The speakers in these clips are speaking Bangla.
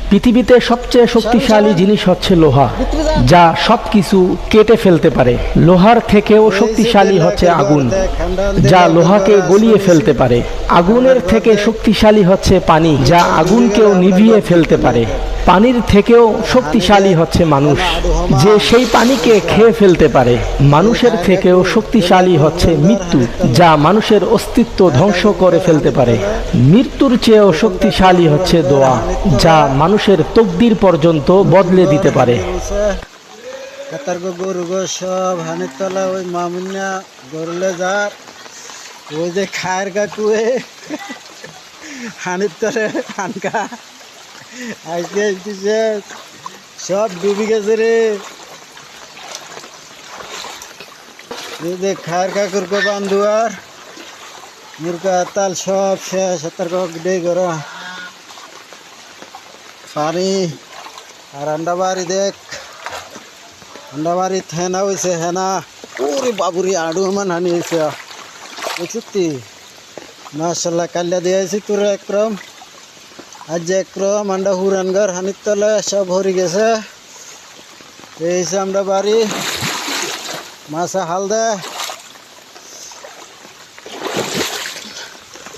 পৃথিবীতে সবচেয়ে শক্তিশালী জিনিস হচ্ছে লোহা, যা সবকিছু কেটে ফেলতে পারে। লোহার থেকেও শক্তিশালী হচ্ছে আগুন, যা লোহাকে গলিয়ে ফেলতে পারে। আগুনের থেকে শক্তিশালী হচ্ছে পানি, যা আগুনকেও নিভিয়ে ফেলতে পারে। পানির থেকেও শক্তিশালী হচ্ছে মানুষ, যে সেই পানিকে খেয়ে ফেলতে পারে। মানুষের থেকেও শক্তিশালী হচ্ছে মৃত্যু, যা মানুষের অস্তিত্ব ধ্বংস করে ফেলতে পারে। মৃত্যুর চেয়েও শক্তিশালী হচ্ছে দোয়া, যা মানুষের তকদির পর্যন্ত বদলে দিতে পারে। গরু গো সব হানির তলা ওই মামুনিয়া গরুলে যার ওই যে খায়ের কাকুয়ে হানির তলে হানকা আইতে আইতেছে সব ডুবি গেছে রে। এই যে খায়ের কাকুর কো বান্ধুয়ার মুরগা তাল সব শেষ তার ডে করা পানি আর আন্ডা বাড়ি দেখ আন্ডা বাড়ি হেনা হয়েছে হেনা ওরে বাবুরি আড়ু মান হানি হয়েছে বুঝতি মাশাল্লাহ কাল্লা দিয়েছি তোর একরম আজ একরম আন্ডা হুরানগর হানির তলে সব হরি গেছে এই আমরা বাড়ি মাছা হাল দে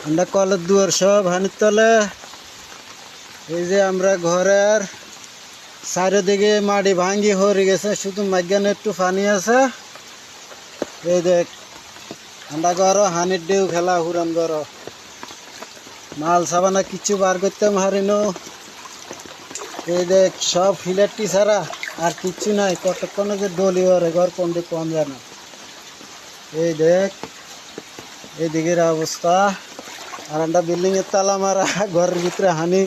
আন্ডা কলের দুয়ার সব হানির তলে। এই যে আমরা ঘরের চারিদিকে মাটি ভাঙ্গি হয়ে গেছে, শুধু মাঝখানে একটু পানি আছে। এই দেখ আমরা ঘর হানির ডেউ খেলা হুরান ঘর মাল সাবানা কিছু বার করতে হারিনো। এই দেখ সব ফিলারটি ছাড়া আর কিচ্ছু নাই, কতক্ষণে যে ডলি হরে ঘর পন্ডিত কম জানা। এই দেখ এইদিকের অবস্থা আর আমরা বিল্ডিং এর তালা মারা ঘরের ভিতরে হানি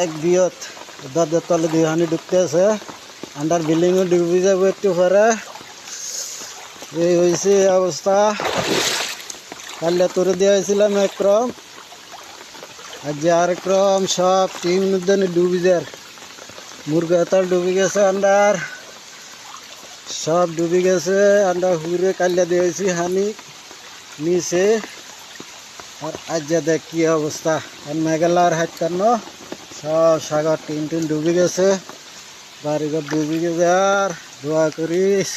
এক বিয়ত দরজার তলে দিয়ে হানি ঢুকতে আছে। আন্ডার বিল্ডিংও ডুবে যাবো একটু পরে। এই হয়েছে অবস্থা। কাল্লা তোরে দিয়ে হয়েছিলাম একরম, আর যে আর ক্রম সব টিম উদ্যানে ডুবি যার মুরগা তাল ডুবে গেছে আন্ডার সব ডুবি গেছে। আন্ডা হুড়ে কাল্লা দিয়েছি হানি নিচে। আর আজ যা দেখ কি অবস্থা, আর মেঘালয়ের হাত কান্ন সব সাগর টিন টিন ডুবে গেছে, বাড়িঘর ডুবে গেছে। আর দোয়া করিস